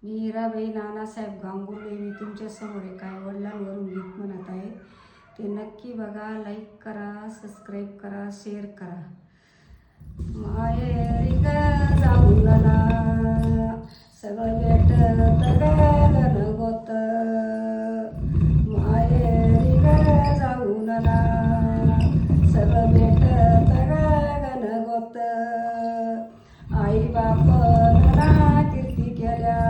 मी हिराबाई नानासाहेब गांगुर्डे. मी तुमच्यासमोर एक काय वडिलांवरून गीत म्हणत आहे. ते नक्की बघा, लाईक करा, सबस्क्राईब करा, शेअर करा. माहेरी ग जाऊन ना सगळं भेटत गगन गोत. माहेरी ग जाऊन ना सगळं भेटत गगन गोत. आई बाप ना कीर्ती केल्या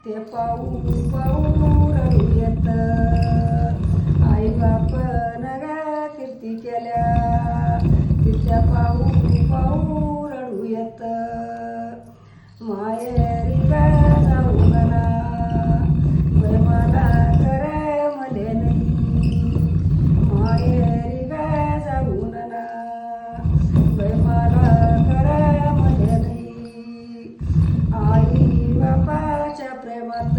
ते पाहू पाहू रडू येत. आई बाप न कीर्ती केल्या तिच्या पाहू पाहू रडू येत. माहेरी ग जाऊन ना वय मला करे मले नाही. माहेरी ग जाऊन ना वय मला करे मले नाही. आई बापाच्या प्रेमात